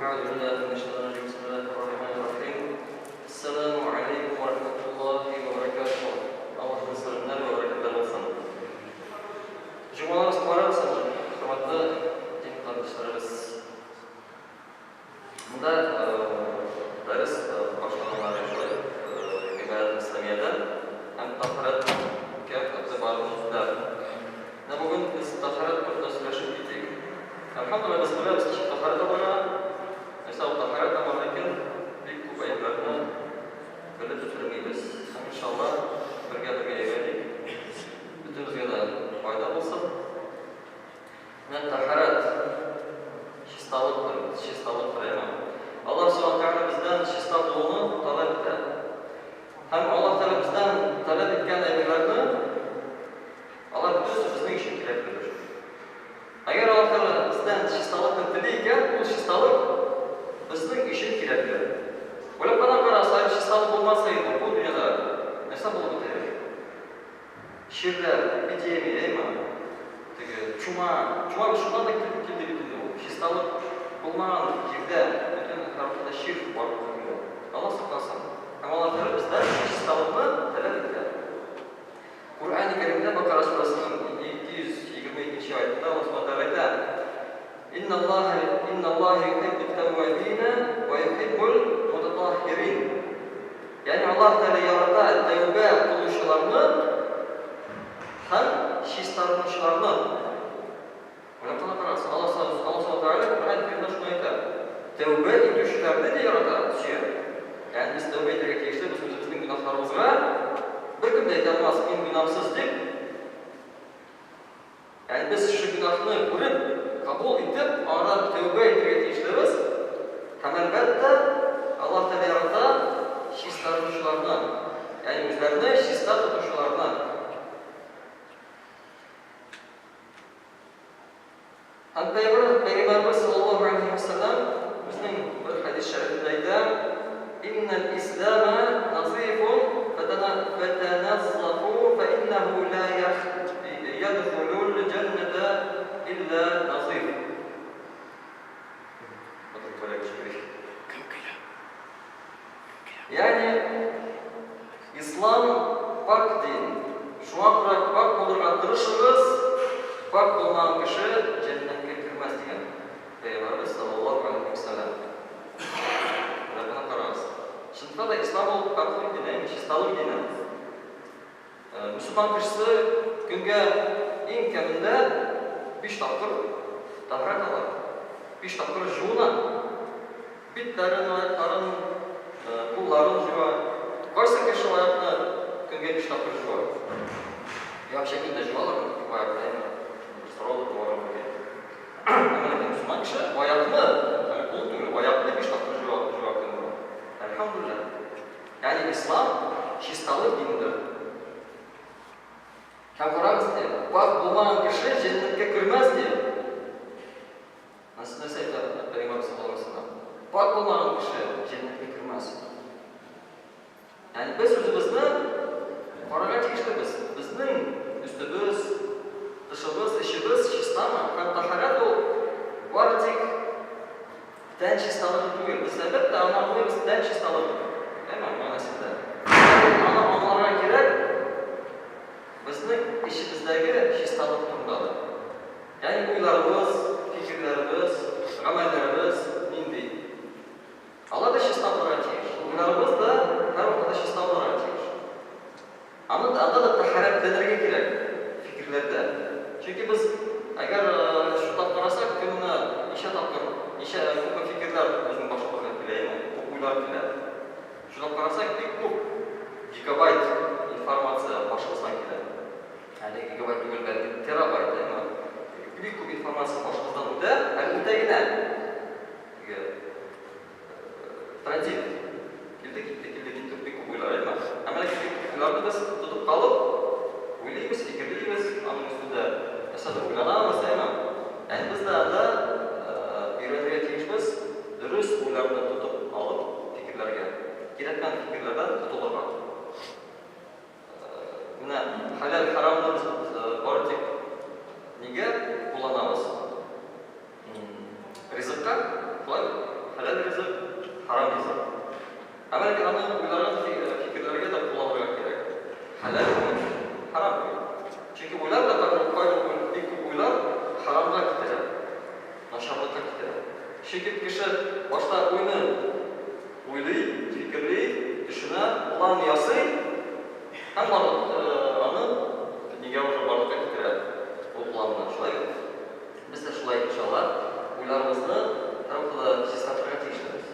أعوذ بالله من الشيطان الرجيم بسم الله الرحمن الرحيم السلام عليكم ورحمة الله وبركاته Allah'ın selamları ve bereketleri olsun. Cumalarımız mübarek olsun. Hürmetli din kardeşlerimiz. Bunda ders başlamaları şöyle ibadet İslamiyet'ten hem taharet kıyafetli bağımlılıklar. Bugün biz taharet konusunda söyleşip gittik. Elhamdülillah biz biliyoruz ki taharet olana mesela taharet amanırken büyük bu ayıplarını böyle tuturmayız. İnşallah birge eğlendik. Bütünümüzge de fayda olsun. Taharet şistalıktır değil mi? Allah subhanahu bizden şista olduğunu talep etti. Hem Allah Teala bizden talep etken ayıplarını Allah bütün bizden için gereklidir. Eğer Allah Teala bizden şistalık dileyken bu şistalık bizden için gereklidir. Öyle bana göre sahip şistalık olmasaydı bu dünyada mesela bunu bitirir. Şirler, bitiyemi değil mi? Cuma bir şundan da kildi bitirdi o. Şistalık olmayan kirde, bütün tarafında şir var. Allah saklasın. Ama Allah Teala bizden şistalıkını talep etti. Kur'an-ı Kerim'de Bakara Suresi'nin 222. ayetinde Allah subhanahu wa ta'ala İnna Allah yuhibbut tevvabine ve yuhibbul mutatahhirin. Yani Allah Teala yarata tevbe kılışlarını hem şistalanışlarını. Allah subhanahu wa ta'ala Kur'an-ı Kerim'de şunu ayetler. Tevbe edişlerini de yarata düşüyor. Yani biz tevbe ederek işte bizim günahlarımızga bir gün de yetemez, ben günahsız deyip yani biz şu günahını görüp, kabul edip, ona tevbe ederek işleriz. Hem elbette Allah Teala yarata şistalanışlarından, yani üzerine şista tutuşlarından. Hem Peygamberimiz sallallahu aleyhi ve sellem bizim bir hadis-i şerifindeydi. İnnel İslam'a nazifun fetenazzafu fe innehu la yedhulul cennete illa nazif. Yani İslam pak din. Şuna bırak pak olurga tırışırız, pak olmayan kişi cennetke girmez diyen Peygamberimiz sallallahu aleyhi ve sellem. Buna kararız. Şimdi da İslam olup paklık dine, şistalık dine. Müslüman kişisi günge en keminde 5 tapkır taharet alır. 5 tapkır juğuna. Bitlerin, ayakların, kulların juğa. Koysa kişi ayakını günge 5 tapkır juğa. Ya bir şekilde juğalır mı? Bu ayakta yani. Sıra olur bu ayakta. Hemen Müslüman kişi bu ayakını, bu ayakını 5 tapkır juğa. Elhamdülillah. Yani İslam şistalık dinidir. Hem Kur'an diye, bak bulmayan kişi cennetke girmez diye. Nasıl deseydi Peygamber sallallahu aleyhi ve sellem. Bak bulmayan kişi cennetke girmez. Yani biz özümüzde Kur'an'a çekiştiririz. Bizning üstümüz, dışımız, işimiz şistama. Hem taharet o var tek den şistalığı değil. Biz elbette anlamlıyız den şistalığı. Değil mi? Manasında. Anlamlara gerek bizning işimizdagi şistalık turdadır. Yani uylarımız, fikirlerimiz, amellerimiz indi. Allah da şistalıklara açıyor. Uylarımız da her ortada şistalıklara açıyor. Anda da taharet denirge gerek fikirlerde. Çünkü biz eğer şu tapkarasak gününe işe tapkır, bu fikirler bizim başımıza bile, bu uylar bile. Şu tapkarasak bir gigabayt informasiya başımızdan gelir. Yani gigabayt değil belki terabayt değil mi? Büyük informasiya başımızdan öte, yani öteyine transit. Gildi büyük uylar değil mi? Hemen uylarda biz tutup kalıp uylayımız, fikirliyimiz, onun üstünde mesela uylanamız değil mi? Yani biz de bir öteye çekişimiz, dürüst uylarını tutup alıp fikirlerge, gerekmeyen fikirlerden tutulurlar. Halal haramda biz artık nege kullanamız? Rızıkka, Ama lekin uni o'ylarga, fikrlarga da qo'llanishga kerak. Halal harom. Chunki o'ylar da o'ylar haromga ketadi. Nashavotga ketadi. Shekil kishi boshqa o'yni o'ylaydi, fikrli, tushuna, plan yasay, hamma uni nega barliqqa keltiradi. Bu planni shulay. Biz de shulay inshaalloh o'ylarimizni har xil chistatroqqa tekshiramiz.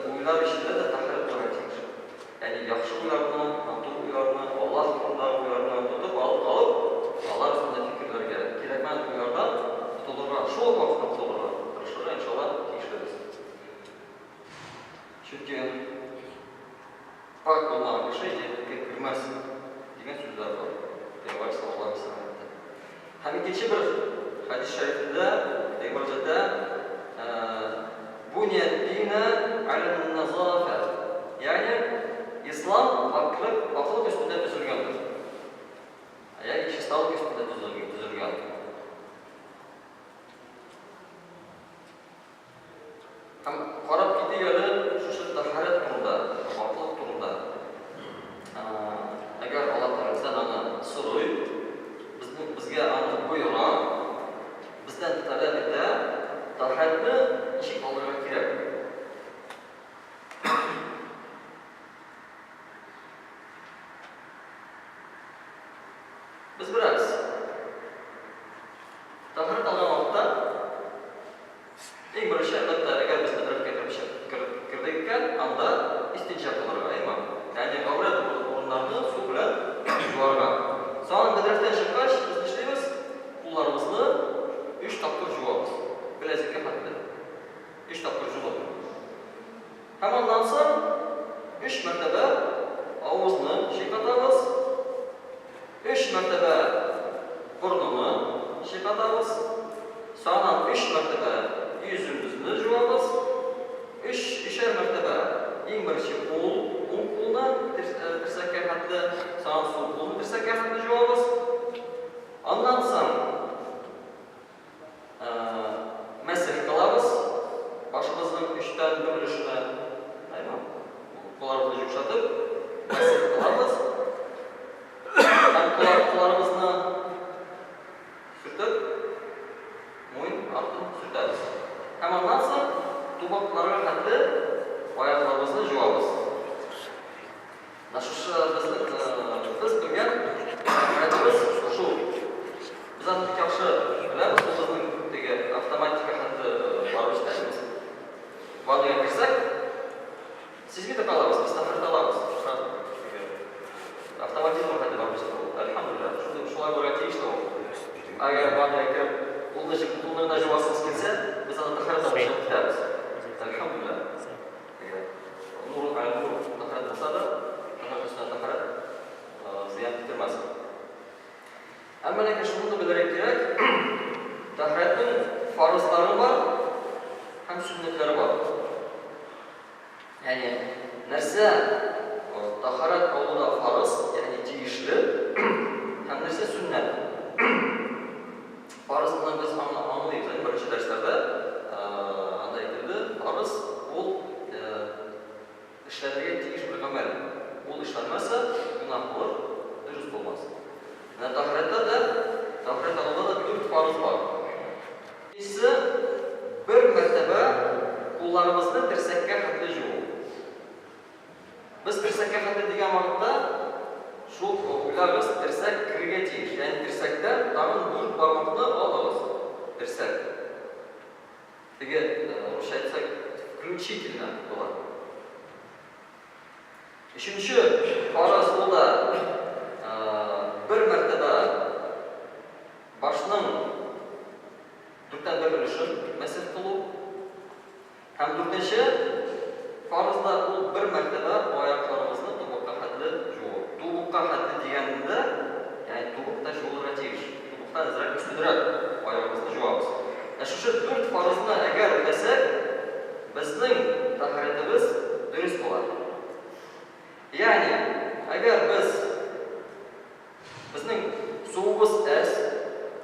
O'ylar ishida da tahrir qilamiz. Ya'ni yaxshi o'ylarni, noto'g'ri o'ylarni, Alloh tomonidan o'ylarni tutib olib, Alloh ustidan fikrlarga kerakman o'ylardan to'g'riroq, shu vaqtda to'g'riroq qilishni inshaalloh tekshiramiz. Chunki pak bo'lmagan kishi jannatga kirmas degan so'zlar bor. Payg'ambar sollallohu alayhi vasallam. Ham ikkinchi bir hadis sharifida Payg'ambarda bunyad dina al-nazafa. Ya'ni islom poklik ustida tuzilgandir. Ya'ni chistalik ustida tuzilgan. Ham qarab ketingani shu tahorat turida, poklik turida. Agar Alloh taolodan ana so'ray, bizga ana buyurgan, bizdan talab etdi, tahoratni ichib olishga kerak. Biz bilamiz. Tahorat olgan vaqtda eng birinchi albatta agar biz tahoratga kirdik ekan, unda istinja qilarga, ya'ni avrat o'rinlarni suv bilan yuvargan. So'ng tahoratdan chiqqach, biz ishlaymiz, qo'llarimizni 3 taqtir yuvamiz. Bilazikka qatdi. 3 taqtir yuvamiz. Hamondan so'ng 3 martaba ovuzni shayqatamiz. 3 martaba burnini shayqatamiz. So'ng 3 martaba yuzimizni yuvamiz. 3 martaba eng birinchi qo'lni tirsakka qatdi, so'ng suv qo'lni tirsakka qatdi yuvamiz. Ondan so'ng masih qilamiz. Boshimizning 3 dan 1 ulushini qo'llarimizni yumshatib masih qilamiz. Qo'llarimizni surtib mo'yn ortini surtamiz. Hamondan so'ng tuboqlarga qatdi oyoqlarimizni yuvamiz. Biz bilgan harakatimiz shu. Biz ham yaxshi bilamiz, bizning avtomatika qatdi borishimiz. Vaqtga kirsak, sizga da qolamiz, biz tahorat olamiz. Avtomatizm qatdi boramiz. Alhamdulillah, shunday bo'lgan tegishli. Agar vaqtga kirib, qo'lni juvasiz kelsa, biz uni tahorat olishga ketamiz. Alhamdulillah. Nur tahorat bo'lsa da, tahorat ziyon keltirmas. Ammo lekin shuni bildirib kerak, tahoratning farzlari bor, ham sunnatlari bor. Ya'ni narsa tahorat oldida farz, ya'ni tegishli, ham narsa sunnat. Farzni biz anlaymiz, birinchi darslarda aytildi, farz u ishlarga tegishli amal. Bu ishlanmasa gunoh bo'lar, durust bo'lmas. Tahoratda da tahorat oldida 4 farz bor. Birinchisi bir martaba qo'llarimizni tirsakka qatdi yuvib. Biz tirsakka qatdi degan vaqtda shu qo'llarimiz tirsak kiriga tegish, ya'ni tirsakdan tag'in 4 barmoqni olamiz. Tirsak. Dega o'sha aytsak включительно bo'ladi. Uchinchi farz bo'ldi. Bir martaba boshning 4dan 1 ulushini masih qilib, ham 4-chi farzda u bir martaba oyoqlarimizni to'buqqa qatdi yuvib. To'buqqa qatdi deganda, ya'ni to'buqda sho'lga tegish, to'buqdan azroq ustidroq oyoqimizni yuvamiz. Shu 4 farzni agar o'tasak, bizning tahoratimiz durust bo'ladi. Ya'ni agar bizning suvimiz az,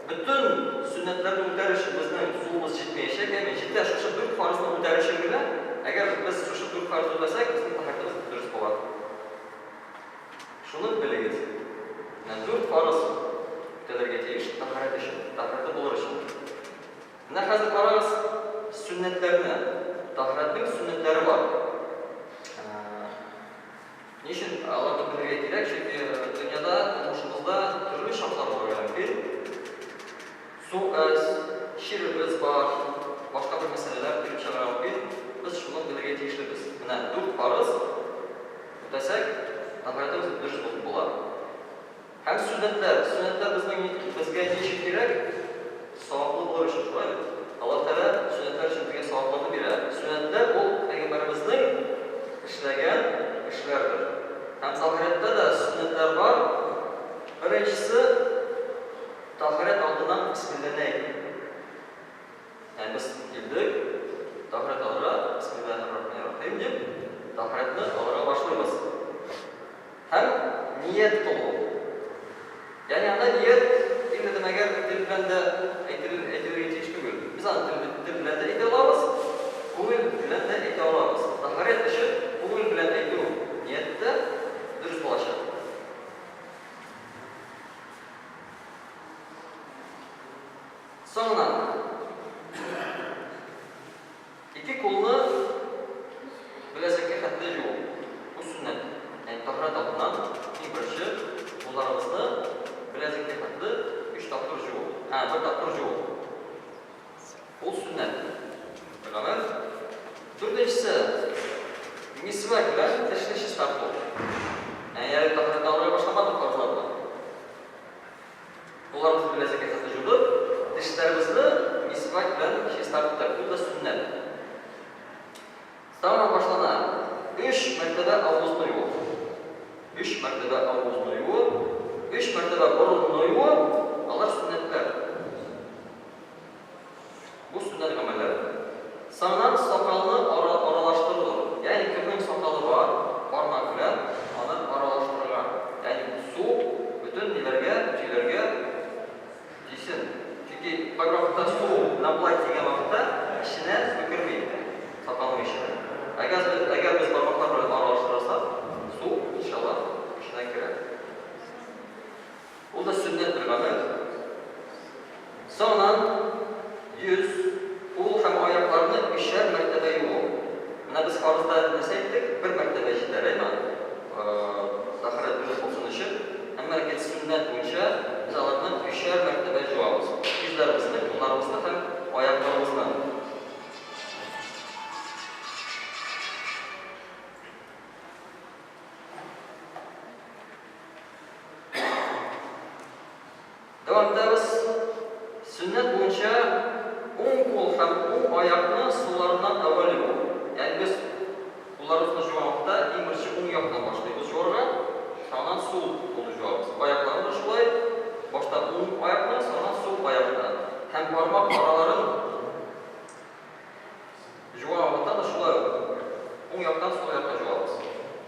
butun sunnatlarni o'tarish bizning suvimiz yetmaysa, ya'ni jiddiy shu 4 farzni o'tarish bilan agar biz shu 4 farzni o'tasak, bizning sünnetlerini, taharatning sünnetleri var. Niçin Allah'ın bildirge gerek? Çünkü dünyada, turmuşumuzda türlü şartlar var ki, su az, şirimiz var, başka bir meseleler kirib çıkaran ki, biz şunu bildirge tiyişlibiz. Buna 4 farz ötesek, taharatimiz dürüst bo'lar. Hem sünnetler bizga nechik kerak? Savobli bo'lish uchun. Alloh taolo sunnatlar uchun bizga savoblarni beradi. Sunnatlar bu payg'ambarimizning ishlagan ishlardir. Ham tahoratda da sunnatlar bor. Birinchisi tahorat oldidan bismillah. Yani biz keldik, tahorat oldira bismillahirrohmanirrohim deb tahoratni oldira boshlaymiz. Ham niyat qilib. Yani anda niyat endi nimaga til bilan da aytiladigan tugul. Biz til bilan da ayta olamiz, ko'ngil bilan da ayta olamiz. Tahorat ishi ko'ngil bilan aytuv, niyatda durust bo'lishi. Sonra iki qo'lni bilazikka xatda yuvib, bu sunnat. Yani tahorat oldidan birinchi qo'llarimizni bilazikka xatda 3 taqdir yuvib, bir taqdir yuvib. Bu sunnat. Bilaman. To'rtinchisi misvak bilan tishlash startov. Yani tahorat olmay boshlamadik farzlarni. Qo'llarimizni bilazikka xatda yuvib, tishlarimizni misvak bilan startov. Bu da sunnat. Sonra başlana 3 mertebe ağzını yuvib. 3 mertebe ağzını yuvib, 3 mertebe burunni yuvib, onlar sünnetler. Bu sünnet ameller. Sonra sakalını aralaştırılır. Yani kimning sakalı var, parmak bilan onu aralaştırılgan. Yani su bütün nelerge, tüylerge tiysin. Çünkü bayrakta su nablay degan vaqtda ishine bükürmeydi. Sakalın işine. Agar biz parmaklar bilan aralashtirsak, su inshaalloh ishine kiradi. Bu da sünnet bir amel. Sonra yüz, qo'l ham oyoqlarni 3'er martaba yuvib. Mana biz farzda desaydik, 1 martaba yetarli. Tahorat durust bo'lsin uchun, hammaga sunnat bo'yicha biz ularni 3'er martaba yuvamiz. Yuzlarimizni, qo'llarimizni ham oyoqlarimizni. Devamda biz sünnet bo'yicha o'ng qo'l ham o'ng oyoqni suvlaridan avval yuvib. Yani biz qo'llarimizni yuvmoqda eng birinchi o'ng yoqdan boshlaymiz yo'rg'a, sonra sol qo'lni yuvamiz. Oyoqlarni shulay, boshda o'ng oyoqni, sonra sol oyoqni. Ham barmoq oralarini yuvmoqda da shulay o'ng yoqdan sol yoqqa yuvamiz.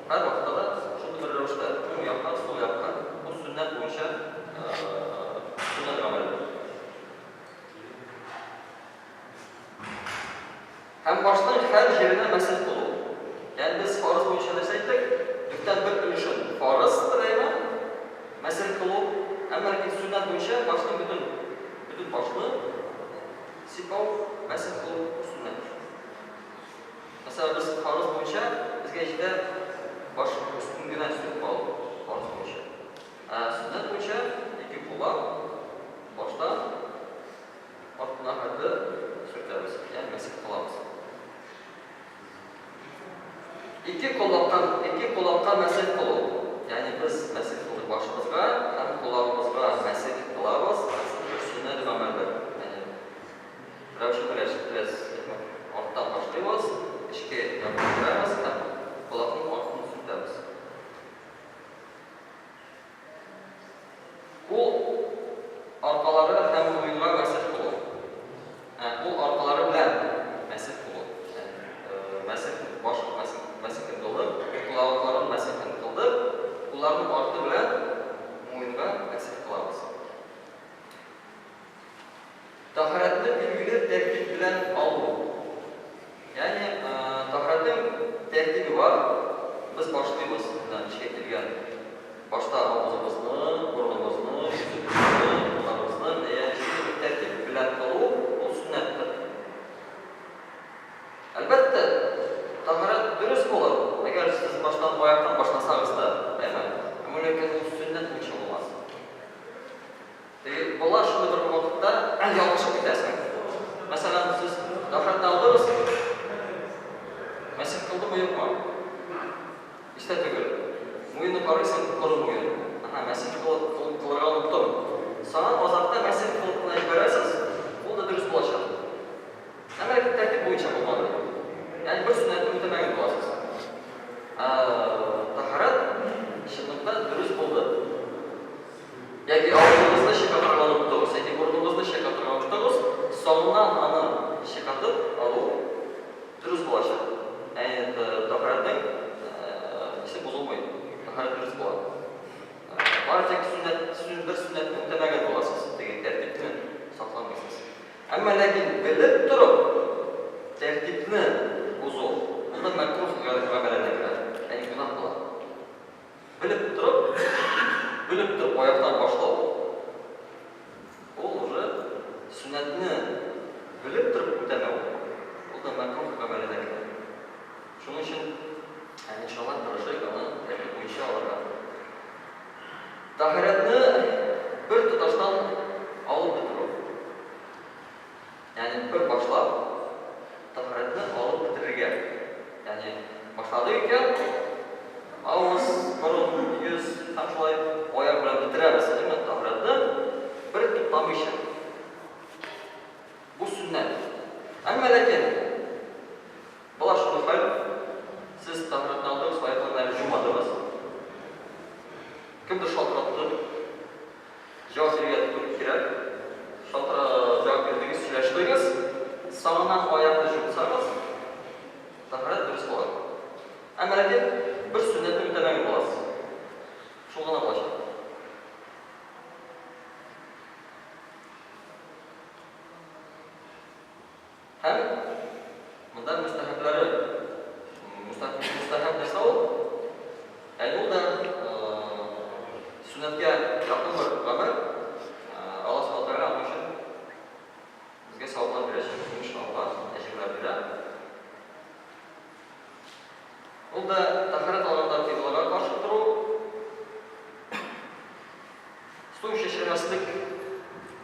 Har vaqtda da shunday bir ravishda o'ng yoqdan sol yoqqa bu sunnat bo'yicha sunnat ameldir. Hem baştan her yerine mesel kolu. Yani biz farz boyunca deseydik, dükten bir ülüşün farzdır ayna, mesel kolu, hem erkek sünnet boyunca baştan bütün başlı sipav, mesel kolu sünnettir. Mesela biz farz boyunca, bizge işte baş üstüngüne sürüp bağlı farz boyunca. Sünnet boyunca iki kula baştan altına harbi sürteriz, yani mesel kılamız. İki kulakka mesel kılı. Yani biz mesel kılı başımızga, hem kulağımızga mesel kılabız, aslında sünnet ameldir. Yani biraz alttan başlayız, içki yapıyoruz, hem kulağın altını sürteriz. Bu arkaları hem boyunga mesel kılı. Bu arkaları bilen mesel kılı. Mesel başlık mesel kıldı, kulakların mesel kıldı, kulağın altı bilen boyunga mesel kılabız. Tahoratni belgili tertib bilan aldı. Yani tahoratning tertibi var. Biz boshlaymiz bundan ishga kelgan. Boshda og'zimizni, burnimizni, yuzimizni, qo'llarimizni, yani shunday tertib bilan qilib, bu sunnatdir. Итне бузу. Бunda makruh g'amallarga kiradi. Ya'ni gunoh qiladi. Bilib turib oyoqdan boshlab u уже sunnatni bilib turib o'tamau. Bunda makruh g'amallarga kiradi. Shuning uchun inshaalloh tirishib uni tartib bo'yicha oladi. Tahoratni bir tutashdan olib bitirib. Ya'ni bir boshlab tahoratni olib bitirgan. Ya'ni boshladi ekan, og'iz, burun, yuz, ham shulay oyoq bilan bitiramiz. Demak, tahoratni bir tutamish. Bu sunnat. Ammo lekin bular shuni hal siz tahoratni oldingiz, oyoqlarni jumadingiz. Kimdir shotiratdi? Javob bergan kerak. Javob berdingiz, sulashdingiz. Sonundan oyoqni yumsangiz, tahorat durust bo'ladi. Ammo lekin bir sunnatni o'tamagan bo'lasiz. Shug'ulana boshlaydi. Ham bundan mustahablari, mustahab narsa u. Ya'ni u da sunnatga yaqin bir amal. Alloh subhanahu va taolo uchun bizga savoblar beradi, inshaalloh, ajrlar beradi. Unda tahorat olamidagi qoidalarga qarshi turib, suv shishirmaslik,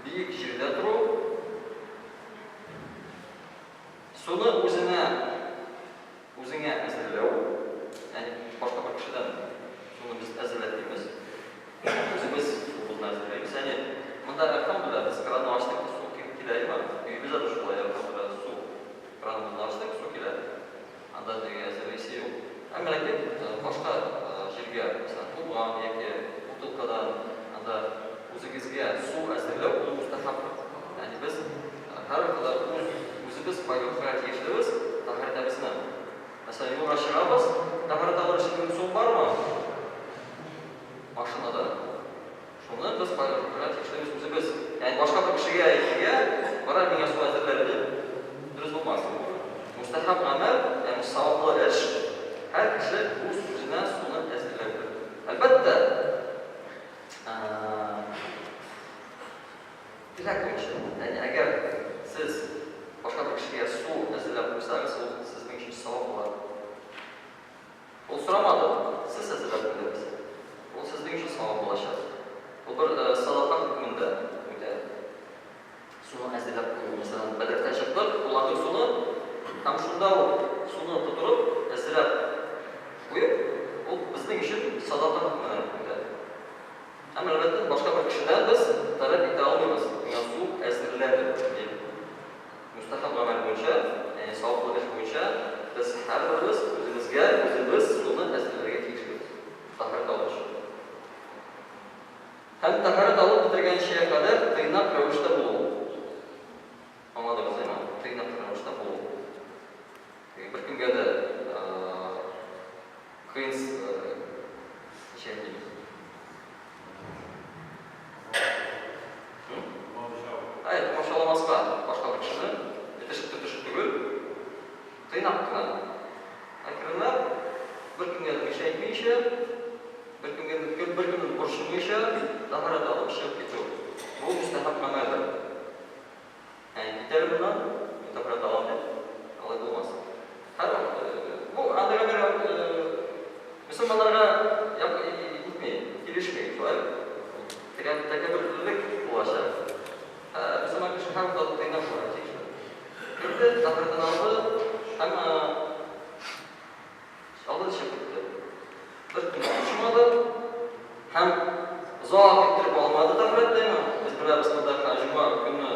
buyuk yerda turib, suvni o'zingga azirlav, ya'ni boshqa bir kishidan suvni biz azirlaymiz. O'zimiz suvni azirlaymiz. Ya'ni bunda alhamdulillah biz kranni ochdik, suv kelaymi? Uyimizda da shulay alhamdulillah suv. Kranni ochdik, suv keladi. Anda degan azirlaysi yo'q. Ammo lekin boshqa yerga, masalan, to'g'on yoki butilkadan anda o'zingizga suv azirlab, uni mustahab. Ya'ni biz har qadar o'zimiz foydalanishga tegishlimiz, tahoratimizni. Masalan, yo'l chiqamiz, tahorat olish uchun suv bormi? Mashinada. Shuni biz foydalanishga tegishlimiz o'zimiz. Ya'ni boshqa bir kishiga borar menga suv azirladi, durust bo'lmas. Mustahab amal, ya'ni savobli ish. Her kishi o'z o'zidan suvni azirlaydi. Albatta, tilak bo'yicha, ya'ni agar siz boshqa bir kishiga suv azirlab qo'ysangiz, u sizning uchun savob bo'ladi. U so'ramadi, siz azirlab qo'ydingiz. U sizning uchun savob bo'ladi. Bu bir sadaqa hukmida o'tadi. Suvni azirlab qo'yish, masalan, badrdan chiqib, ularning suvni ham shunda suvni tuturib azirlab qo'yib, u bizning uchun sadaqa hukmida o'tadi. Ammo albatta boshqa bir kishidan biz talab eta olmaymiz. Unga suv azirladi deb. Mustahab amal bo'yicha, ya'ni savob bo'lish bo'yicha biz har birimiz o'zimizga o'zimiz suvni azirlarga tegishimiz. Tahorat olish. Ham tahorat olib bitirgan ishga qadar qiynab ravishda bo'ling. Omadingizmi? Qiynab ravishda bo'ling. Bir kunga qiyin ishlaymiz. Hayır, maşallah masqa, boshqa bir kishini yetishib tugul, qiynab qiladi. Akrimlar bir kunga ishlaymishi, bir kun urishmishi, tahorat olib ishib ketadi. Bu mustahab amaldir. Ya'ni bitar bilan tahorat oladi, olay bo'lmas. Har bu andaga musulmonlarga kelishmaydi, to'g'ri? Takabbirlik bo'ladi. Musulmon kishi ham qiynab qo'yadi. Endi tahoratdan oldin hamma oldin shakilda bir kun tushmadi, ham uzoq bitirib olmadi tahoratdami? Biz bilamiz, bunda juma kuni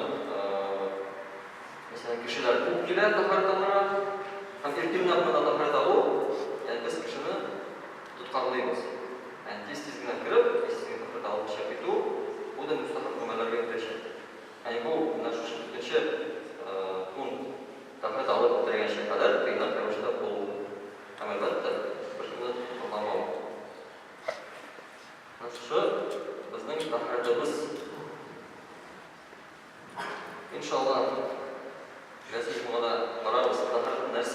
masalan kishilar ko'p keladi tahoratga, ham erkinlab tahorat olib, ya'ni biz kishini tutqarlaymiz. Yani tez-tezgina kirib, tez-tezgina tahorat olib ishga ketib, bu da mustahab amallarga kirishadi. Yani bu shu ikkinchi kun tahorat olib bitirganga qadar qiynab ravishda bo'l. Albatta bir kuni to'xtamau. Shu bizning tahoratimiz. Inshaalloh Nasib bo'ladi, boramiz, tahorat narsa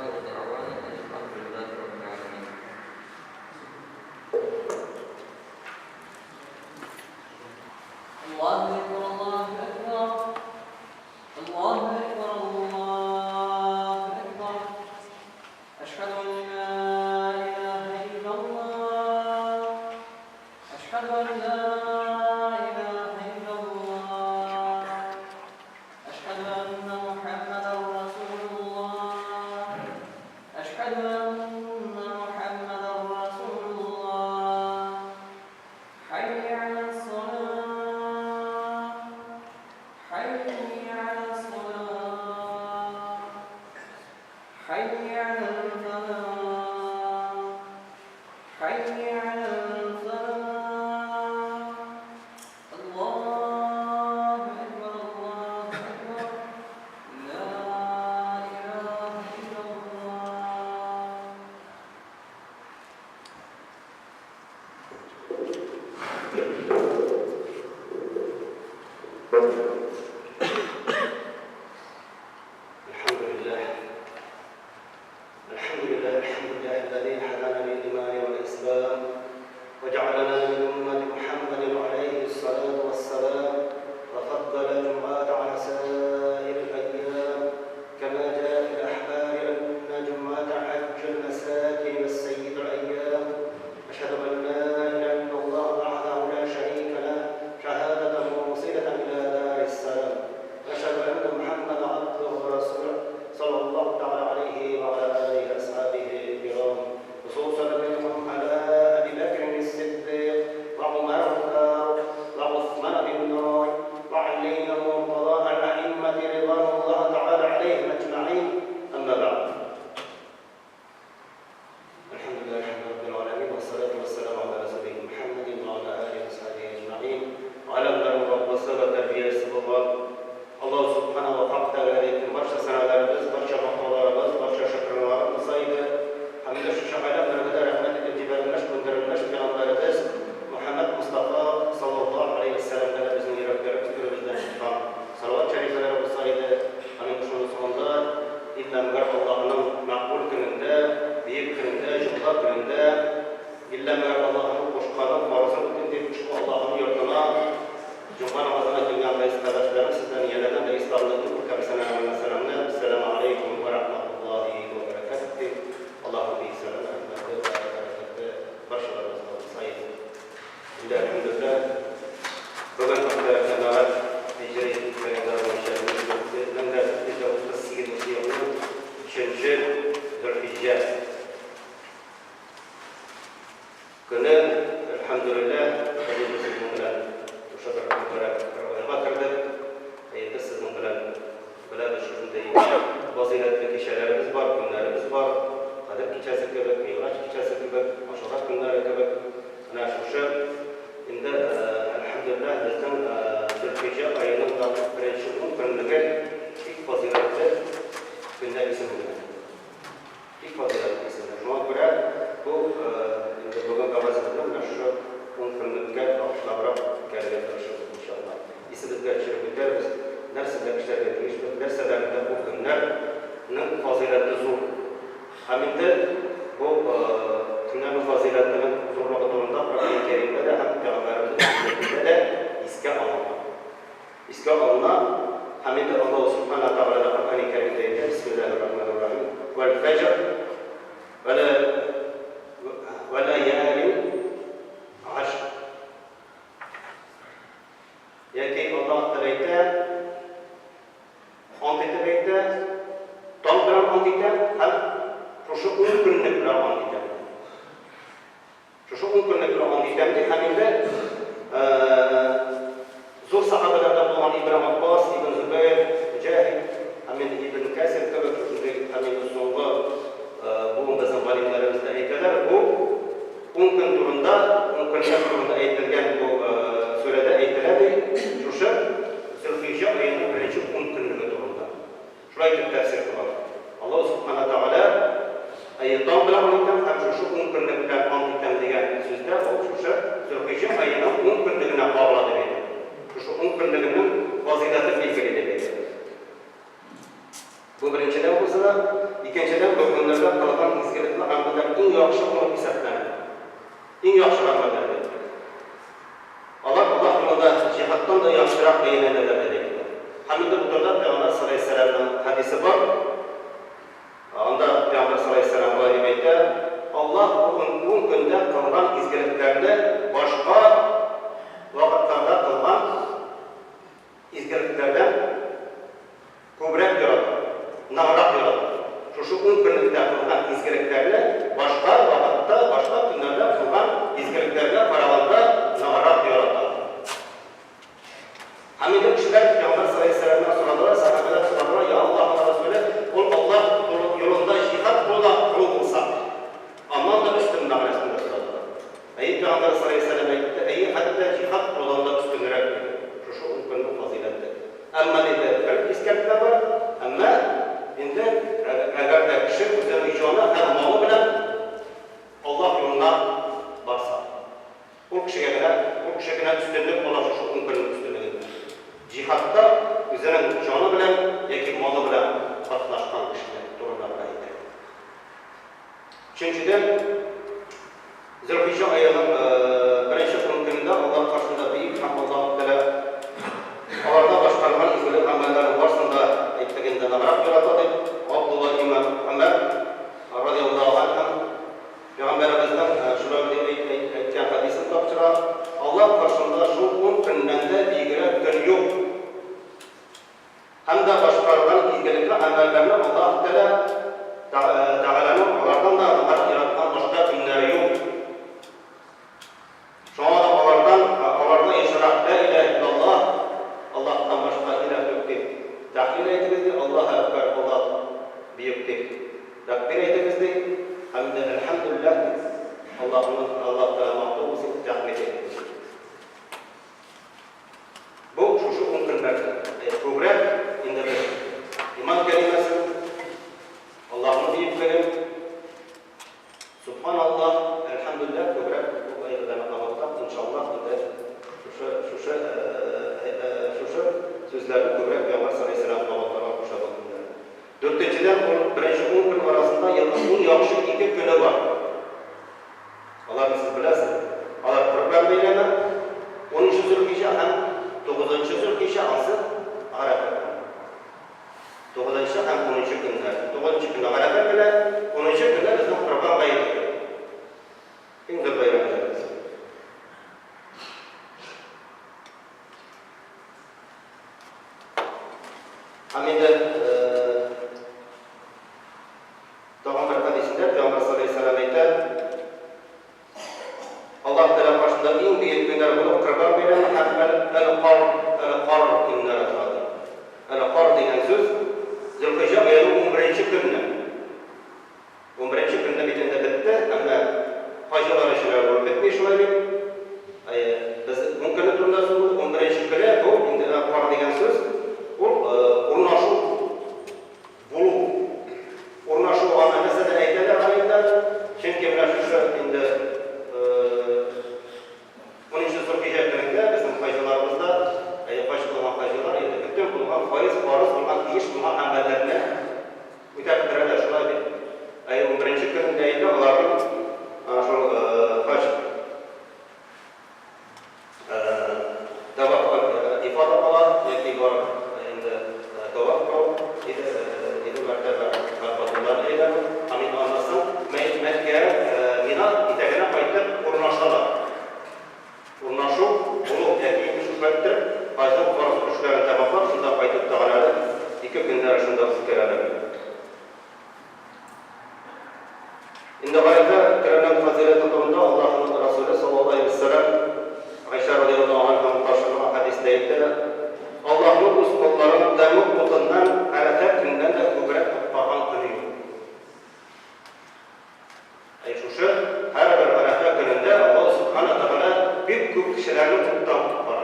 وآخر دعوانا أن الحمد لله رب العالمين. الله أكبر الله أكبر الله أكبر الله أكبر أشهد أن لا إله إلا الله أشهد أن لا إله إلا الله أشهد أن محمدا رسول الله أشهد أن محمدا رسول الله حي على الصلاة حي على الصلاة حي على الفلاح حي على الفلاح الله أكبر الله أكبر لا إله إلا الله. الحمد لله الذي هدانا للإيمان والإسلام وجعلنا من أمة محمد عليه الصلاة والسلام وفضل الجمعة على سائر الأيام كما جاء في الأحبار أن جمعة حج المساكين السيد الأيام. أشهد أن لا إله إلا الله وحده لا شريك له شهادة موصلة إلى دار السلام. أشهد أن محمد عبده ورسوله صلى الله تعالى عليه وعلى آله وأصحابه الكرام خصوصا منهم على أبي بكر الصديق وعمر الفاروق وعثمان بن نور وعلي المرتضى الأئمة رضوان الله تعالى عليهم أجمعين. أما بعد، الحمد لله رب العالمين والصلاة والسلام على رسوله محمد وعلى آله وأصحابه أجمعين. Alemlerin Rabbisi ve terbiyesi olan Allah subhanahu ve ta'ala'nın barcha sanalarımız, barcha maqtolarimiz, barcha shukrlarimiz saydı. Hamda shu shaqalarga rahmat etib jibarilmish, ko'tarilmish Peygamberimiz Muhammed Mustafa sallallohu alayhi vasallamga bizning yuraklarimiz ko'rimizdan chiqqan salovat sharifalari bo'lsaydi. Ana shuni sonunda illamgar Allohning maqbul kunida, buyuk kunida, juma kunida illamgar Allohning qo'shqani farzand uchun deb ushbu Allohning yurtida juma namozini qilgan qardoshlarimiz sizdan yanadan islomni kamsanamni assalomu alaykum va rahmatullohi va barakatuh. Allohning salom rahmati va barakati barchalarimizga bo'lsin. Alhamdulillah, bugun hafta janoat hijriy kalendar bo'yicha nanda 38 yilning 3-Zulhijja kuni alhamdulillah biz bilan o'sha bir muborak kirdik. Biz sizin bilan biladi shunday fazilatli kechalarimiz bor, kunlarimiz bor. Qadr kechasi kabi, Mehroj kechasi kabi, Ashura kunlari kabi. Ana shu endi alhamdulillah bizning Zulhijja oyining birinchi kunligi ilk fazilatli kunlar hisoblanadi. İlk fazilatli isimler. Şuna göre bu bugun gavazimizda mana shu 10 kunlikka bag'ishlabroq kelgan inshaalloh. Esimizga tushirib o'tamiz. Narsalar ishlarga tegishli, narsalarda bu kunlarning fazilati zo'r. Hamda bu kunlarning fazilatining zo'rligi to'g'risida Qur'oni Karimda ham Peygamberimizning da iska olinadi. Hamda Alloh subhanahu va taolo Qur'oni Karimda aytadi: Bismillahirrohmanirrohim. Val fajr va layalin ashr. Ya'ni Alloh taolo ondikda tong bilan ondikda ham shu 10 kunlik bilan ondikda. Shu 10 kunlik bilan ondikda hamda zo'r sahobalardan bo'lgan Ibn Abbos, Ibn Zubayr, Mujahid, hamda Ibn Kasir kabi hamda so'nggi bu bizning olimlarimizda aytadilar, bu 10 kun turida, 10 kunlar turida aytilgan bu surada aytiladi, o'sha Zulhijja oyining birinchi 10 kunligi turida. Shunday deb tafsir qiladi. Alloh subhanahu va taolo aytdan bilan aytgan ham shu 10 kunlik bilan aytgan degan so'zda o'sha Zulhijja oyining 10 kunligini bog'ladi deydi. Shu 10 kunligining fazilati belgiladi deydi. Bu Bu birinchidan bo'lsa, ikkinchidan bu kunlarda qilgan izgiliklar amallar eng yaxshi bo'lib hisoblanadi. Eng yaxshi amallar. Allah yo'lida jihatdan da yaxshiroq qilinadilar deydi. Hamida bu turda Payg'ambar sollallohu alayhi vasallamning hadisi bor. Onda Payg'ambar sollallohu alayhi vasallam buyurib aytdi: "Alloh bu kunda qilgan izgiliklarni boshqa vaqtlarda qilgan izgiliklardan ko'proq ko'radi, navroq ko'radi. Shu kunlarda qilgan izgiliklarni boshqa vaqtda, boshqa kunlarda qilgan izgiliklarga qaraganda navroq ko'radi." Hamida kishilar Payg'ambar sollallohu alayhi vasallamdan so'radilar, sahobalar so'radilar: "Ya Allohning Rasuli, ul Alloh yo'lida jihad bo'lsa, ammo da üstün ma'nosida so'radilar." Payg'ambar sollallohu alayhi vasallam aytdi: "Ey hatta jihad yo'lida ustunroq, shu kunning fazilati. Ammo dedi, bir iskartlar bor, ammo endi agarda kishi o'zining joni ham moli bilan Alloh yo'lida borsa, u kishiga ustunlik bo'lishi shu kunning ustunligi. Jihadda o'zining joni bilan yoki moli bilan qatnashgan kishilar to'g'ri aytdi. Uchinchidan, Zulhijja oyining birinchi kunida Alloh qarshisida buyuk ham Alloh taolo orada boshqargan izgilik amallarning boshida aytganda naqrab ko'radi. Abdullah ibn Umar radhiyallohu anhu Peygamberimizden şurada aytgan hadisini topşıra, Allah qarshisida shu 10 kundan da big'ira kun yo'q. Hamda boshqargan izgilik amallarni Alloh taolaning ulardan da naqrab yaratgan boshqa kunlari yo'q. Şo'da ulardan yashiroq la ilaha illalloh, Allohdan boshqa iloh yo'q deb tahlil aytibdi. Allohu akbar, Alloh buyuk deb takbir aytibdi. Hamda alhamdulillah, Allah taala maqbul bo'lsin tahlil aytibdi. Bu shu kunlarda ko'proq endi biz iymon kalimasi, Allohning buyukligi, subhanalloh, alhamdulillah ko'proq bu oyatlarni qabulda inshaalloh endi shu so'zlarni ko'proq Payg'ambar sollallohu alayhi vasallam qabulda qo'shadi. Dörtüncüden birinci 10 gün arasında yılın en yaxşı 2 günü var. Allah siz bilasınız. Allah Kurban Bayramı 13. Zülhicce hem 9. Zülhicce alsın Arafa. 9. hem 10. günler. 9. günde Arafa bile 10. günde bizim Kurban Bayramı. Şimdi bayramımız. Hamide Peygamber hadisinde Peygamber sallallahu aleyhi ve sellem aytadi: Allah Teala başında en büyük günler bulup Kurban Bayramı hem el-qar günler atladı. El-qar degan söz Zulhicce ayının 11. günü. 11. günde bitende bitti ama hacılar işler olup bitmiş olaydı. Biz mümkün turda 11. günü bu el-qar degan söz urnaşu bulu. Urnaşu ana mesela ayetler ayetler çünkü biraz şu indi 13. Zulhicce gününde bizim hacılarımızda başlayan hacılar bütün bulgan faiz farz bulgan iş bulgan amellerine müteakkireler şöyle. Ayın 11. gününde ise onların şu hac davak ifade var yani var indi davak itu mertebe kalfatlar ile amin anlasın Mekke Mina itekene kayıtlar urnaşalar. Urnaşu bunu erkeğin şüphettir. Hacı'nın farz kuşlarını tamamlar. Şunda kayıtıp dağıladı. 2 günler şunda zikirler. İndi gayda kiranan fazileti durumunda Allah'ın Resulü sallallahu aleyhi ve sellem Ayşe radıyallahu anh'ın taşınan hadiste ayettiler. Allah'ın uskulların demuk butundan Arafa günden de kubret tutmağın kılıyor. Şu her bir Arafa gününde Allah subhanahu wa ta'ala büyük kişilerini tuttan tutmar.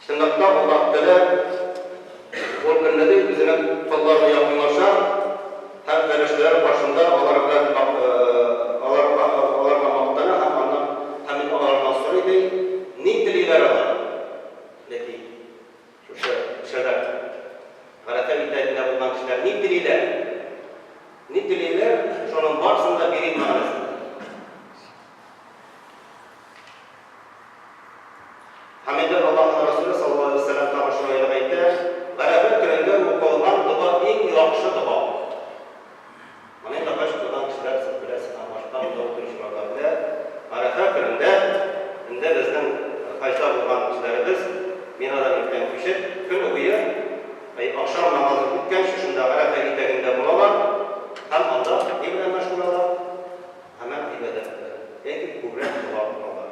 Şundakta Allah Teala o günde de bizden kullarına yakınlaşa hem ferişteler başında onlarla maqtana hem onlardan sonra niteliler var. Lekin Hamida Allah'ın Resulü sallallahu aleyhi ve sellem taşıyla aytdı. Garafa gününde okulan dua en yaxşı dua. Mana endi baş qilgan kishilar siz bilasiz, boshqa o'tirishlarga bilan Garafa gününde unda bizning hajda bo'lgan kishilarimiz minadan o'tgan kishi kun bo'yi akşam namazı o'tgan shunda Garafa etagida bo'ladilar. Ham Allah ne bilan mashg'ul bo'ladi? Hamma ibodat bilan. Lekin ko'proq duo qiladilar.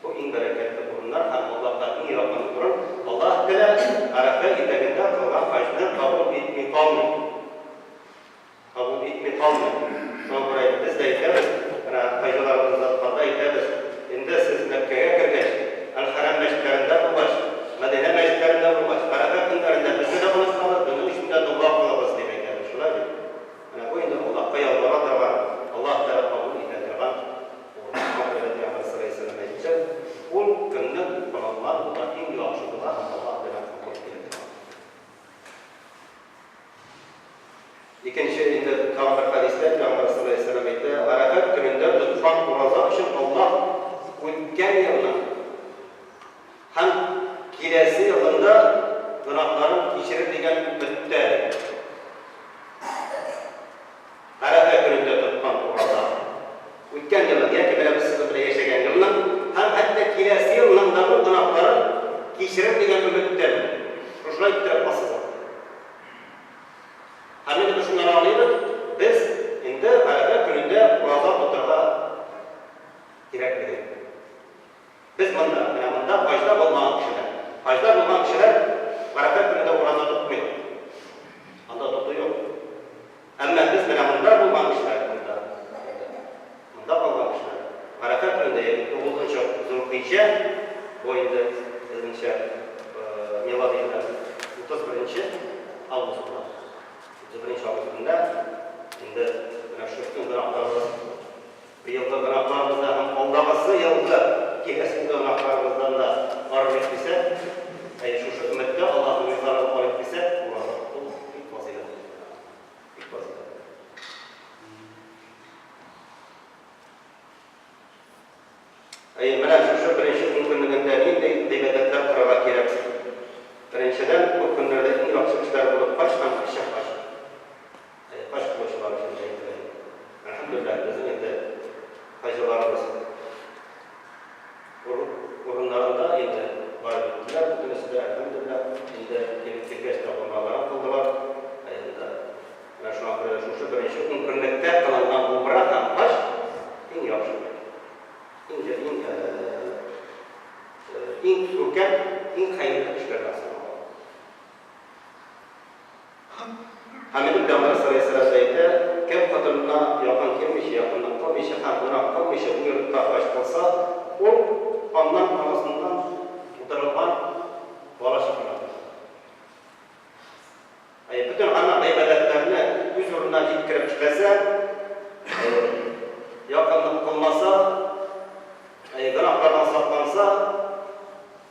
Bu eng barakatli o'rinlar ham Allohdan eng yaqin o'rin. Alloh taolo Arafa etagida qilgan hajni qabul etmay qolmaydi. Qabul etmay qolmaydi. To'g'ri, biz de aytamiz, mana hajlarimizda qanday aytamiz? Endi siz Makkaga kirgach, Al-Haram masjidlarida bo'lasiz, Madina masjidlarida bo'lasiz. Arafa kunlarida bizni de bo'lasiz, buni shunda duo qilamiz deb aytamiz. Shular. Mana bu endi Allohga yolvoradigan, Alloh taolo qabul etadigan ul kunni qilonlar ular eng yaxshi duo Alloh bilan qabul qiladi. Ikkinchi endi kafir hadisda Payg'ambar sollallohu alayhi vasallam aytdi, Arafat kunida tutgan ro'za uchun Alloh o'tgan yilni ham kelasi yilda gunohlarini kechirib degan umidda. Arafat kunida tutgan ro'za o'tgan yilda yoki mana biz siz bilan yashagan yilni ham hatta kelasi yilning gunohlari kechirib degan umidda. Shunday aytib qolasiz. Hamid shundan olaydi, biz endi Arafa kunida ro'za tuturga kerak edi. Biz bunda hajda bo'lgan kishilar Arafa kunida ro'za tutmaydi. Unda tutuq yo'q. Ammo biz mana bunda bo'lgan kishilar bunda bo'lgan kishilar Arafa kunida 9-Zulhijja bu endi bizning milodiy 31 Birinchi avgustda endi mana shu kun gunohlarimiz bir yilda gunohlarimizdan ham Allohga yilda kelasi gunohlarimizdan da orib ketsa, shu umidda Allohning yo'liga olib ketsa, bu fazilat. Mana shu birinchi kunligidan endi ibodatlar qilishga kerak. Birinchidan bu kunlarda eng yaxshi ishlar bo'lib qolgan ish baş kılıçlar için elhamdülillah bizim endi hacılarımız orunlarında endi var ettiler. Bugün size elhamdülillah endi gelip tapınmalar kıldılar. Endi şu an şu birinci internette kılınan bu bırakan baş en yaxşı. En ülken, en hayırlı işlerden sonra. Hamid Peygamber sallallahu aleyhi ve sellem aytdi, kim qatılına yaqin kelmishi, yaqinlik qilmishi, ham gunoh qilmishi bu yurtda baş qilsa, u ondan onasidan o'tirilgan bola chiqadi. Bütün ana ibodatlarni o'z o'rnidan yetkirib chiqsa, yaqinlik qilmasa, gunohlardan saqlansa,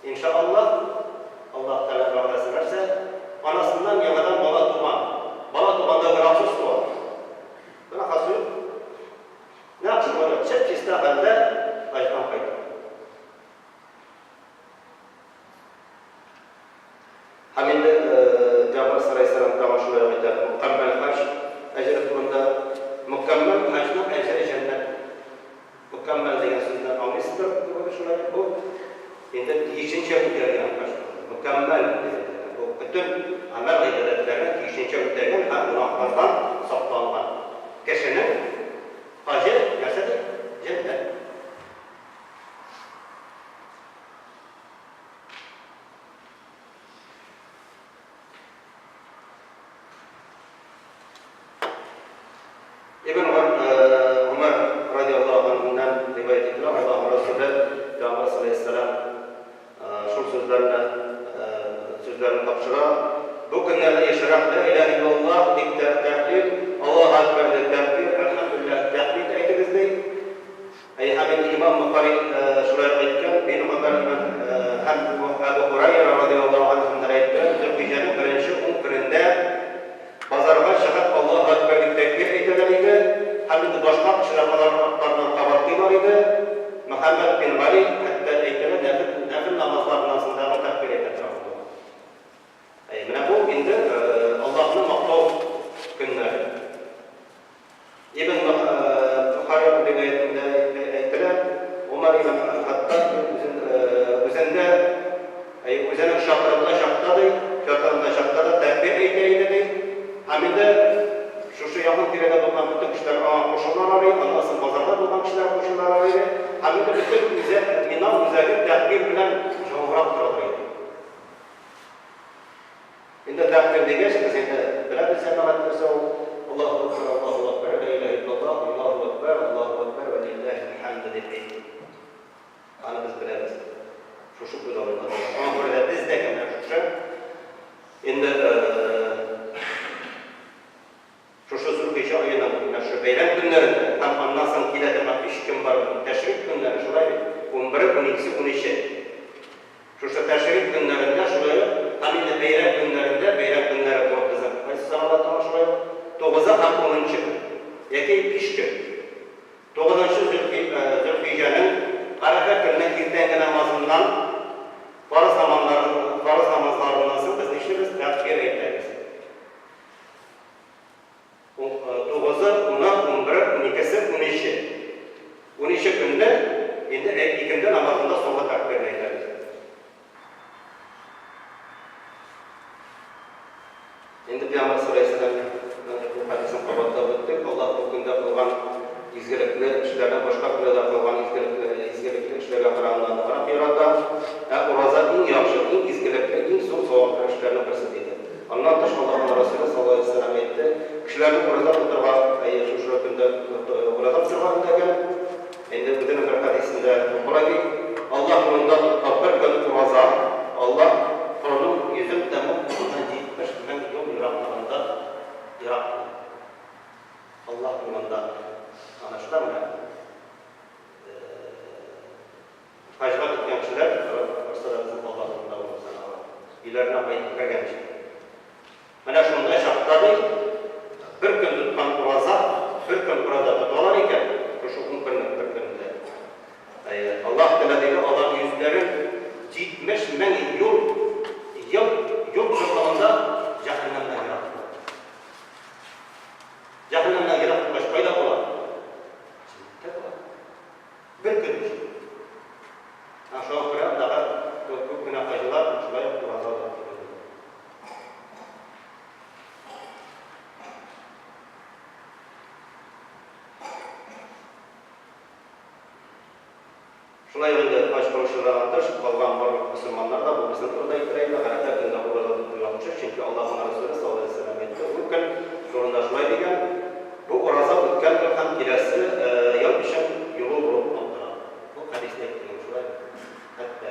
inshaalloh Alloh taolo va'dasi bersa, onasidan yamadan bola tug'an. Bala tuğanda günahsız tuğan. Günahsız yok. Ne yapsın onu? Çep çizdi halde hacdan kaydı. Hamid Peygamber sallallahu aleyhi ve sellem tamaşırı yaptı. Mukammel hac, ecri turunda mukammel hacdan ecri cennet. Mukammel degan sözden anlıyorsunuz. Bu endi ikinci gelgan hac. Mukammel bu bütün amel ibadetlerinin ikinci ötegen hem günahlardan saklanılan kişinin hacı yaşadı cennet. İbn Umar radıyallahu anh'dan rivayet edilir. Allah Resulü Peygamber sallallahu aleyhi ve sellem şu sözlerini tapşıra. Bu günlerde yaşarak la ilahe illallah dikte tehlil, Allahu Ekber de tehlil, elhamdülillah tehlil aytınız değil. Hamid İmam Bukhari şuraya aytken, benim Ömer hem Ebu Hureyre radıyallahu anh'dan aytken, Zülhicce'nin birinci gününde pazarga çıkıp Allahu Ekber de tehlil aytılırdı. Hamid başka kişilerden kabarttılar idi. Muhammed bin Ali hatta ayttılar, nafil namazlarına Hamida şu yakın tirede bulunan bütün kişiler koşullar arayı, ondan sonra pazarda bulunan kişiler koşullar arayı, hamida bütün minal üzeri takdir bilen cevap duralıydı. Şimdi takdir degeç, biz şimdi biliriz sen anlatırsa Allahu Ekber, Allahu Ekber, la ilahe illallah, Allahu Ekber, Allahu Ekber ve lillahi'l hamd dedi. Ana biz biliriz. Şu güzel olmadı. Ama burada biz de kemer şu. Şimdi şu Zülhicce ayından bugüne şu bayram günlerinde tam ondan sonra kilede bak 3 gün var teşrik günleri şurayı 11, 12, 13. Şu teşrik günlerinde şurayı tam yine bayram günleri korkuzun. Qaysi zamanlarda şurayı 9'a tam 10. Yeki 5 gün. 9. Zülhicce'nin Arafa gününe girdiğin namazından farz namazlarından sonra biz işimiz takdir ederiz. 9'u, 10'u, 11'i, 12'si, 13 günde ikindi namazında sonra takdir ederiz. Şimdi Peygamber sallallahu aleyhi ve sellem bu hadisin kabatta bittik. Allah bu günde kılgan izgilikli işlerden başka kılada kılgan izgilikli işlerden karanlığında bırak yarada. Orada en yaxşı, en izgilikli, en son savaplı işlerden birisi dedi. Allah taş Allah'ın Resulü sallallahu aleyhi ve sellem etti. Kişilerin orada oturgan, şu günde orada oturgan derken, şimdi bugün bir hadisinde burayı Allah yolunda bir gün orada Allah onun yüzüm demem ondan gitmiş, ben yol yıraklığında yıraklığım. Allah yolunda anlaşılan mı? Hacıma gitken kişiler, mesela bizim Allah yolunda olmasına var. İlerine bayıklığa gelmiş. Mana şunda şartları bir gün tutkan kuraza, bir gün burada dolar iken, şu 10 günlük bir günde. Allah dilediği olan yüzlerin gitmiş men yol çokluğunda cehennemden yarattı. Cehennemden yaratılmış böyle olan. Tek olan. Bir gün düşün. Şu an buraya daha bu günahacılar şuraya kuraza da. Şuna yönde baş konuşulan atış, kalgan var Müslümanlar da bu bizim burada itirayla hareket günde burada duyulmuştur. Çünkü Allah'ın Resulü sallallahu aleyhi ve sellem etti. Bugün sorunda şuna diyen, bu oraza ülken bakan kilesi yol için yolu vurup noktalar. Bu hadisine gittiğim şuraya. Hatta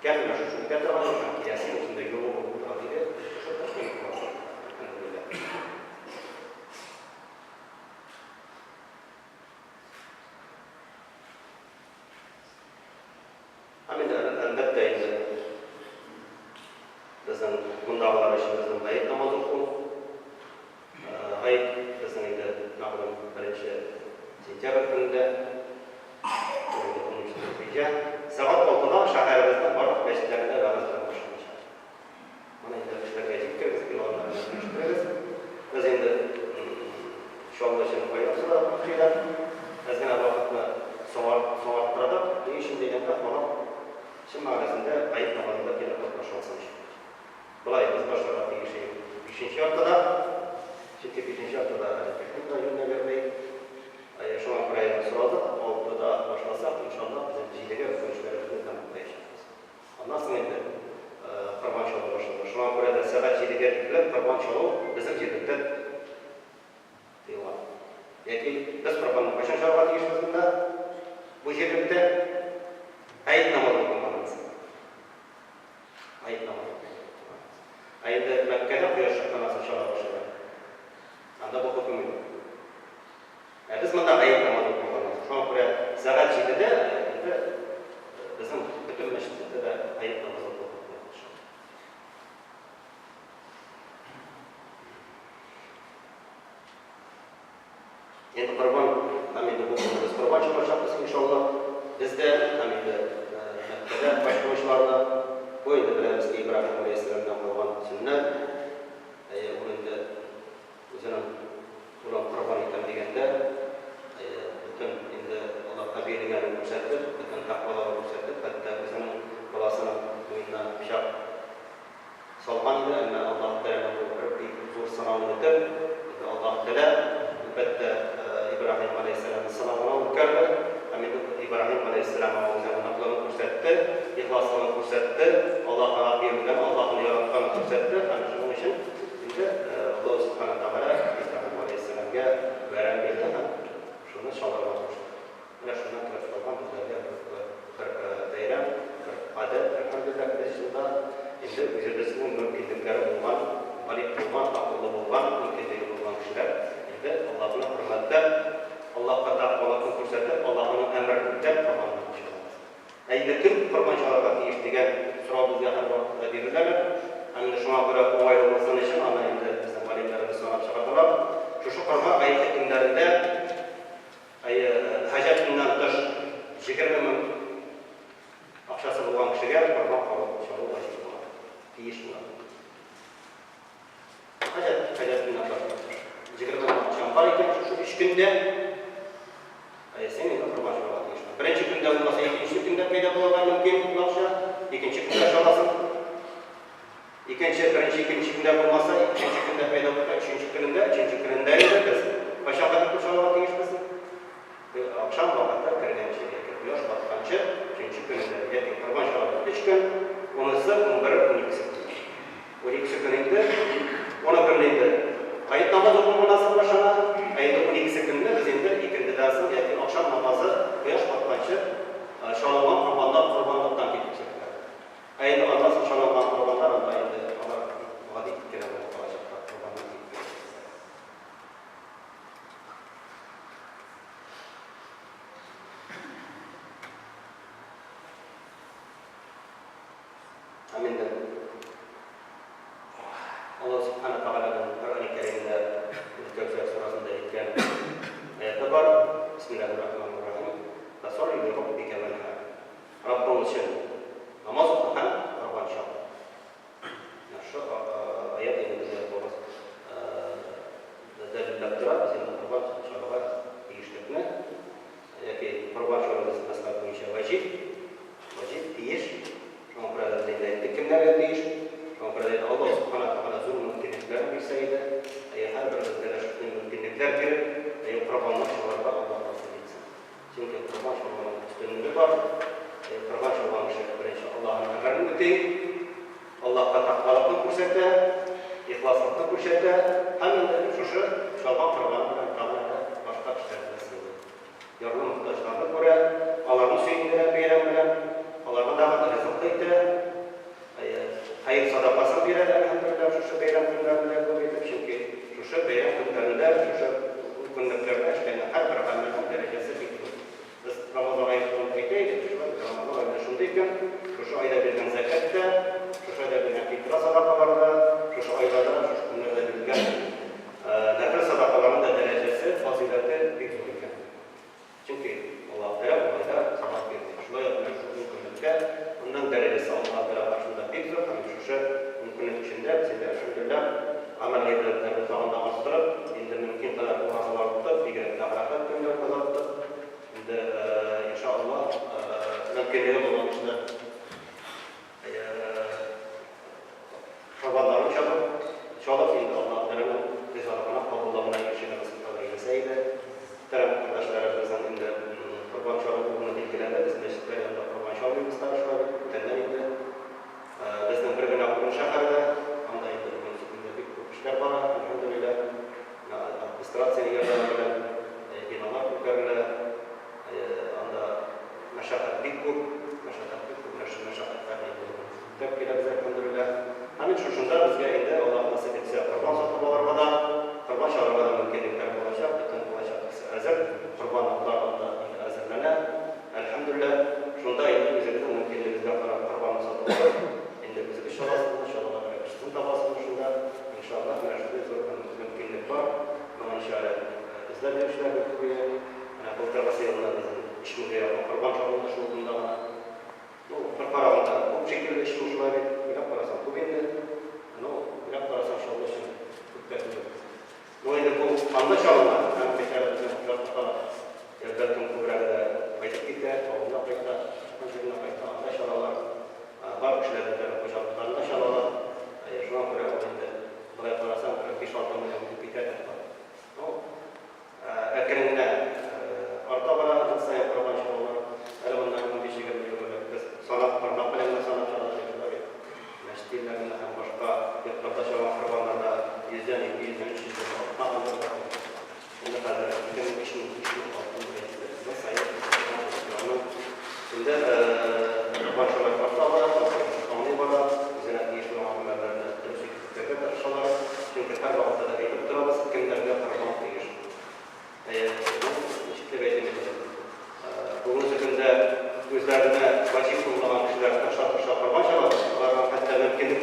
gelme şu getirmen şu kilesin içinde yolu vurup noktalar diye. Şu da şey var. Elbette bizim bundağlar için bizim ayet namazı okul. Ayet bizim indi namazın birinci sentyabr gününde 13 Zülhicce saat 6'da şehrimizde varlık meşitlerinde namazlar başlamış. Bana indi işlerine geciktiririz, kilolarına geciktiririz. Biz indi şu anda şimdi koyuyoruz da bakıyla ezgine vakitini soğarttırdık. Şimdi yine falan şimdi arasında ayet namazında yine toplaşılmış. Bulay biz başladık bir şey 5. haftada. Şimdi 5. haftada teknikle yönüne vermeyi şu an buraya sıraladık. Orada başlasak inşallah bizim zilege görüşlerimizi tamamlayacağız. Ondan sonra indi Kurban Şovu başladı. Şu an burada saat zilege dikilip Kurban Şovu bizim zilgede diyorlar. Yani biz Kurban'ın kaçıncı hafta geçmesinde bu zilgede ayet namazı kılmanız. Ayet namazı. Ayette Mekke'de kıyaş şaklaması şahı başladı. Anda bu hüküm yok. Biz bunda ayet namazı kılmanız. Şu an buraya saat 7'de bizim bütün meşguliyette de ayet namazı kılmanız. Yani Kurban, hamide bu konuda Kurban çıkacağız inşallah. Biz de hamide Mekke'de başlamışlarda bu indi biliriz ki İbrahim Aleyhisselam'dan olan sünnet onun da üzerine ulan Kurban item degende bütün indi Allah kabiliğini gösterdi, bütün takvaları gösterdi. Hatta bizim balasının boyundan pişak salman idi, ama Allah dayanıklı bir zor sınavını ötüp, Allah Teala elbette İbrahim Aleyhisselam'ın sınavına ukardı. Amin. İbrahim Aleyhisselam ağzından aklını kursattı, ihlasını kursattı, Allah'a birden Allah'ın yaratkanı kursattı. Yani şunun için şimdi Allah Subhanahu wa Taala İbrahim Aleyhisselam'a veren bir daha şunu çalarlar. Ve şundan tarafından bizlerle bir bayram, bir adet, elhamdülillah biz şimdi üzerindesinin mümkünlükleri olan, malik olan, akıllı olan, mümkünlükleri olan kişiler şimdi Allah'ın hürmetinde Allah'a takvalıkını kursatıp Allah'ın emrettikten tamamını kişiler. Eğer tüm kurban şarabı iştigen sıra bizge her vakıfta verirler. Hem de şuna göre olaylı olmasın için ana indi bizim maliklerimiz sonra çıkartılar. Şu kurban ayet günlerinde hacet günden dış 20 min akşası bulan kişiye kurban şarabı başlıyor. Diyiş bulan. Hacet günden dış 20 min akşam var iken şu 3 günde senin de kurban şarabı işler. Birinci günde olmasa ikinci günde peyda bulunma mümkün olursa ikinci günde şarabısın. Birinci günde olmasa ikinci günde peyda bulunma üçüncü günde biz başa kadar bu şarabı işlesin. Akşam vakitte kırılan şeyler yapıyor. Batkancı üçüncü günde yakın kurban şarabı 3 gün. Onысы 11-12 gün. 12 gününde ona gününde ayet namazı okunması başına ayet 12 günde biz indi ikindi dersin yakın akşam namazı beş batkancı şalaman kurbanlıktan gidecekler. Ayet anlasın şalaman kurbanlar anda indi Allah vadik kelamı olacaklar kurbanlık gidecekler. Amin. Allah Subhanahu wa Ta'ala'nın Kur'an-ı Kerim'de Kevser surasında etken ayette var. Bismillahirrahmanirrahim. Fasalli li rabbike venhar. Rabbin için namaz okuhan kurban şal. Şu ayet ini bize boros delillerdir. Bizim kurban şalı değiştirme. Yaki kurban şalı mesela bu işe vacip değiş. Şunu burada dinledik. Kimler değiş? Şunu Allah Subhanahu wa Ta'ala zulüm mümkünlükler bir sayıda. Her bir şekilde mümkünlükler girip kurbanlık şalarla Allah nasip etsin. Çünkü kurban şalarının üstünlüğü var. Kurban şalarının şekilde Allah'ın emrini öteyip Allah'a takvalıkını kursattı, ihlaslıkını kursattı. Hemen de şu şalban kurbanının kalmada başka kişilerine sığındı. Yardım muhtaçlarına göre Allah'ın süyünlere beylemler, Allah'ın davet rızıklıydı. Hayır sadakasını bir elhamdülillah şu beyram günlerinde görüldü. Çünkü şu beyram günlerinde, şu günlüklerde işte her bir amelin derecesi bitmiyor. Biz Ramazan ayında biteydik. Ramazan ayında şundayken şu ayda bilinen zekatte, şu ayda bilinen fitra sadakalarda, şu aylarda şu günlerde bilinen nefret sadakalarının da derecesi, fazileti bitmiyor. Çünkü Allah Teala bu ayda sabah verdi. Şuna yapılan şu günlükte bunun derecesi Allah Teala karşısında bitmiyor. Şu mümkünlük içinde bize elhamdülillah amel evliliklerini sağında arttırıp indi mümkün kadar uğraşalardı, figürette hareket günler kazandı. Şimdi inşallah mümkünleri olan içinde kurbanlarını çalıp indi Allah Teala'nın risaletine kabullamına geçirme kısımları gelseydi. Taraf arkadaşlarımızdan indi kurban çalıp bunu ilgilendi. Biz meşitleri yanında kurban çalıyoruz tarafları. Benden indi. Bizden bir gün akılın şehirde, anda indi bugün sütünde bir kuşlar var. Elhamdülillah, administrasyon yerlerinde binalar kurgarlı, anda meşakat bir kur, meşakatlarını tepkilerimiz elhamdülillah. Hani şuşunda bizge indi, Allah nasip etse kurban satmalarına da, kurban şarabına da mümkünlükler olacak, bütün olacak hazır, kurban aklarında hazırlanan. Elhamdülillah, şunda indi üzerinde mümkünlükler kurban satmaları. Bizi bir şalasında, şalalar yakıştın tabasında şunda inşallah mecburi zorunlu mümkünlük var. Ama inşallah bizler de işler götürüyor. Bu tabası yanında bizim işimize yapma. Kurban şalında şu olduğunda bana bu parağında bu şekilde işimiz var. Bilak parasam bu bende. Bilak parasam şalda şimdi tutkatılıyor. Bu yüzden bu anlaşalma. Hem tekrardan tutkatılıyor. Belki kubrada baytık gitti. Oğluna baytık. Öncelikle baytık. Anlaşalmalar. Var kişilerden koşaltılarında şalala şuna göre olunca buraya parasam bir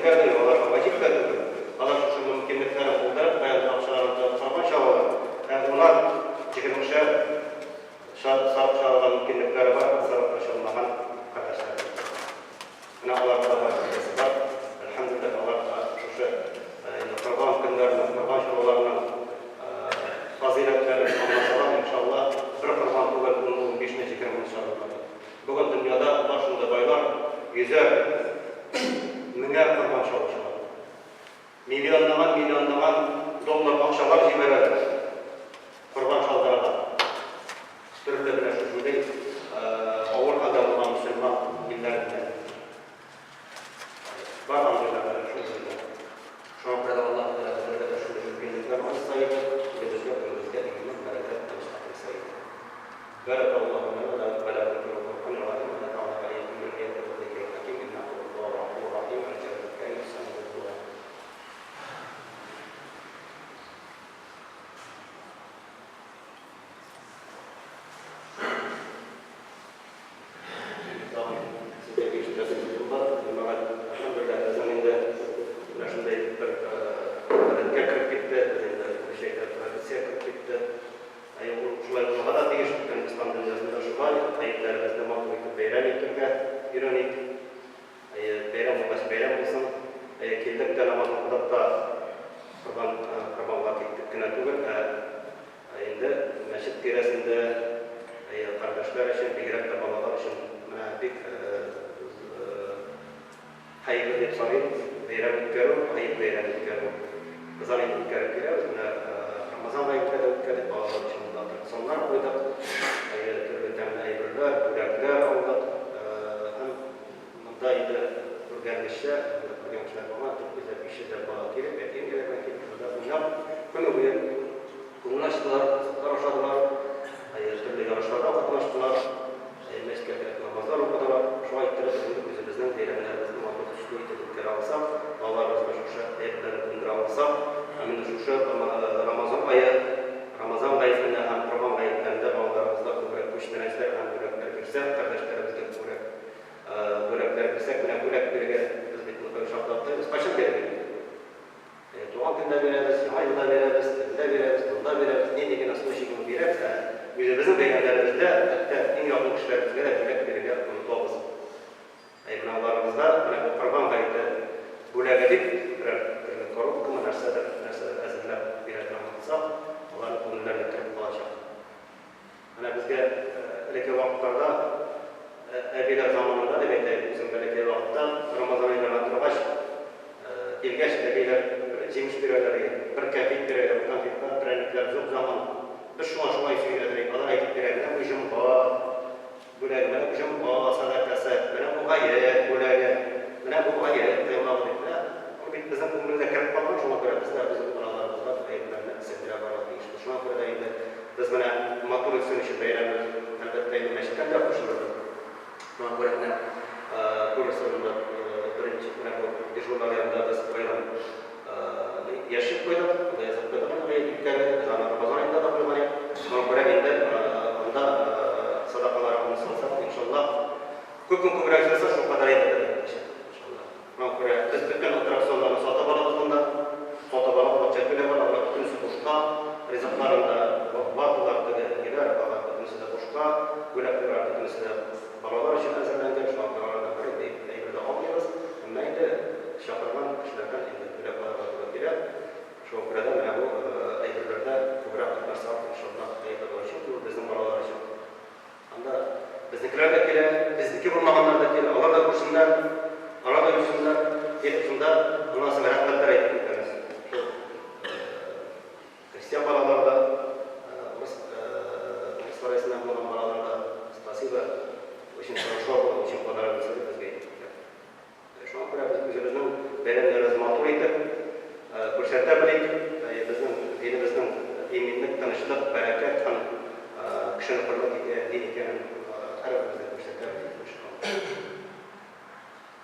mümkünlikler değil, olar vacip de değil. Alar şu mümkünlikleri buldurup, bayan akşalarında sarma şavalar. Yani onlar çıkılmışa sarıp şavalan mümkünlikleri var, sarıp aşılmahan kardeşler. Buna Allah'a da var. Elhamdülillah Allah'a şu kurban günlerine, kurban şavalarına faziletleri anlasalar inşallah bir kurban kuvvetinin beşine çıkarım inşallah. Bugün dünyada başında baylar yüzer, milyar kurban şavalar. Milyonlaman dolar akşamlar jibeler. Kurban şavalarına. Türlü bir şu değil. Ağır adamlar Müslüman illerinde. Var mı böyle şu şekilde? Şu an kadar Allah Teala şu mümkünlikler var sayıda ve özgürlükte emin bereket müstakil sayıda. Barakallahu lana ve la tuqulu qul wa inna ta'ala alaykum min ayati wa dhikril hakim innahu huwa ghafurur rahim al-jalil karim sanadullah.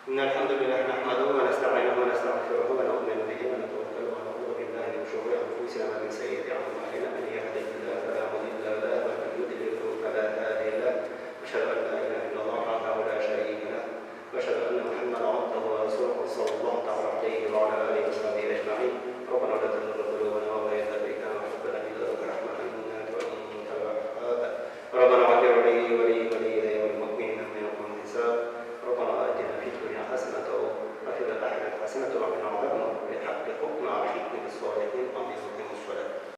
إن الحمد لله نحمده ونستعينه ونستغفره ونؤمن به ونتوكل ونعوذ بالله من شرور أنفسنا ومن سيئات أعمالنا من يهده الله فلا مضل له